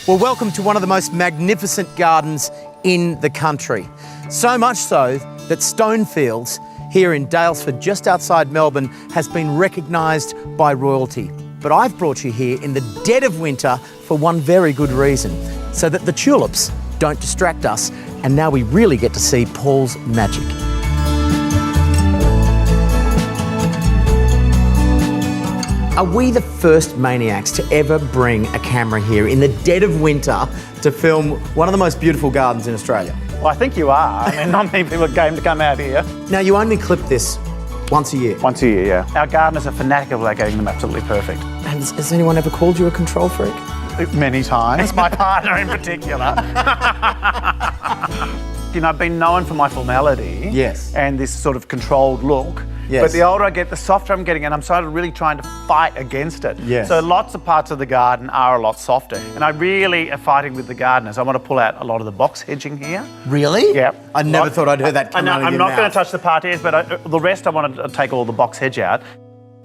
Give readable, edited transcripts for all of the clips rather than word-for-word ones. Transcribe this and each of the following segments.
Well, welcome to one of the most magnificent gardens in the country. So much so that Stonefields here in Daylesford, just outside Melbourne, has been recognised by royalty. But I've brought you here in the dead of winter for one very good reason, so that the tulips don't distract us, and now we really get to see Paul's magic. Are we the first maniacs to ever bring a camera here in the dead of winter to film one of the most beautiful gardens in Australia? Well, I think you are. I mean, not many people are game to come out here. Now, you only clip this once a year. Once a year, yeah. Our gardeners are fanatical about getting them absolutely perfect. Has anyone ever called you a control freak? Many times, my partner in particular. You know, I've been known for my formality. Yes. And this sort of controlled look. Yes. But the older I get, the softer I'm getting, and I'm sort of really trying to fight against it. Yes. So lots of parts of the garden are a lot softer. And I really are fighting with the gardeners. I want to pull out a lot of the box hedging here. Really? Yeah. I never thought I'd heard that come out of your I'm not going mouth. to touch the parterres, but the rest I want to take all the box hedge out.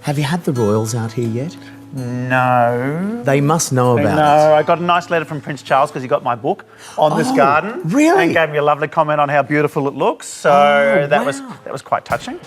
Have you had the royals out here yet? No. They must know about it. No, I got a nice letter from Prince Charles because he got my book on this garden. Really? And gave me a lovely comment on how beautiful it looks. So that was quite touching.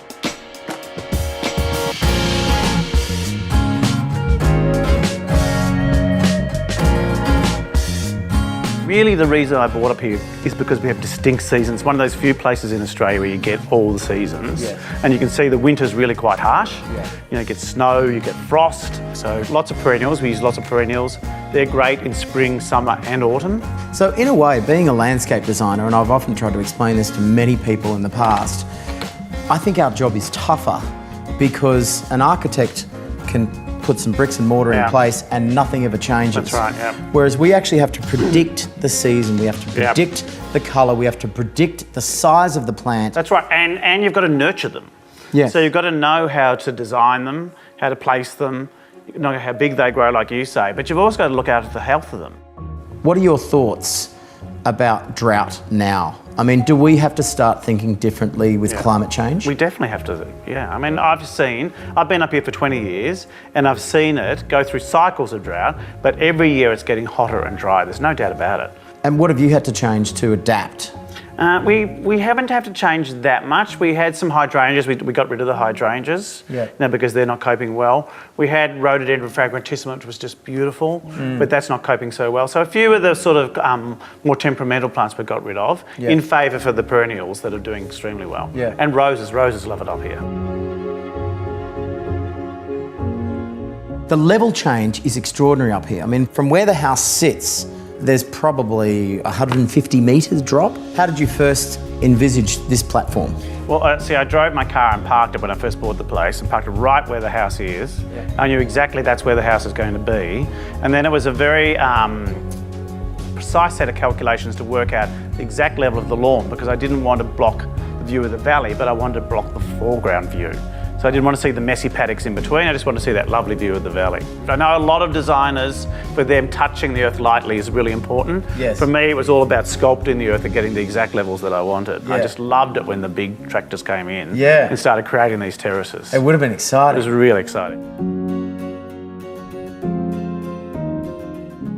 Really, the reason I bought up here is because we have distinct seasons. One of those few places in Australia where you get all the seasons. Yeah. And you can see the winter's really quite harsh. Yeah. You know, you get snow, you get frost. So lots of perennials. We use lots of perennials. They're great in spring, summer and autumn. So in a way, being a landscape designer, and I've often tried to explain this to many people in the past, I think our job is tougher because an architect can put some bricks and mortar in place and nothing ever changes. That's right, yeah. Whereas we actually have to predict the season, we have to predict the colour, we have to predict the size of the plant. That's right, and you've got to nurture them. Yeah. So you've got to know how to design them, how to place them, know how big they grow, like you say, but you've also got to look out for the health of them. What are your thoughts about drought now? I mean, do we have to start thinking differently with climate change? We definitely have to, yeah. I mean, I've been up here for 20 years and I've seen it go through cycles of drought, but every year it's getting hotter and drier. There's no doubt about it. And what have you had to change to adapt? We haven't had to change that much. We had some hydrangeas. We got rid of the hydrangeas because they're not coping well. We had rhododendron fragrantissima, which was just beautiful, but that's not coping so well. So a few of the sort of more temperamental plants we got rid of in favour for the perennials that are doing extremely well. Yeah. And roses love it up here. The level change is extraordinary up here. I mean, from where the house sits, there's probably 150 metres drop. How did you first envisage this platform? Well, see, I drove my car and parked it when I first bought the place and parked it right where the house is. Yeah. I knew exactly that's where the house is going to be. And then it was a very precise set of calculations to work out the exact level of the lawn because I didn't want to block the view of the valley, but I wanted to block the foreground view. So I didn't want to see the messy paddocks in between, I just wanted to see that lovely view of the valley. I know a lot of designers, for them touching the earth lightly is really important. Yes. For me, it was all about sculpting the earth and getting the exact levels that I wanted. Yeah. I just loved it when the big tractors came in and started creating these terraces. It would have been exciting. It was really exciting.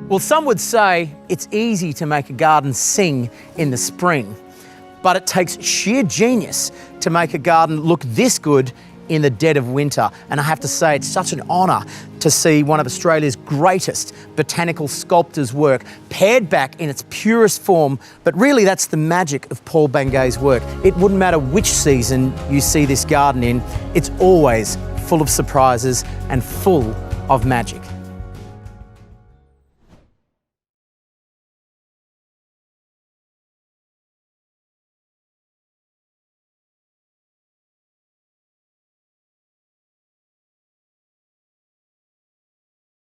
Well, some would say it's easy to make a garden sing in the spring, but it takes sheer genius to make a garden look this good in the dead of winter. And I have to say, it's such an honour to see one of Australia's greatest botanical sculptors' work pared back in its purest form. But really, that's the magic of Paul Bangay's work. It wouldn't matter which season you see this garden in, it's always full of surprises and full of magic.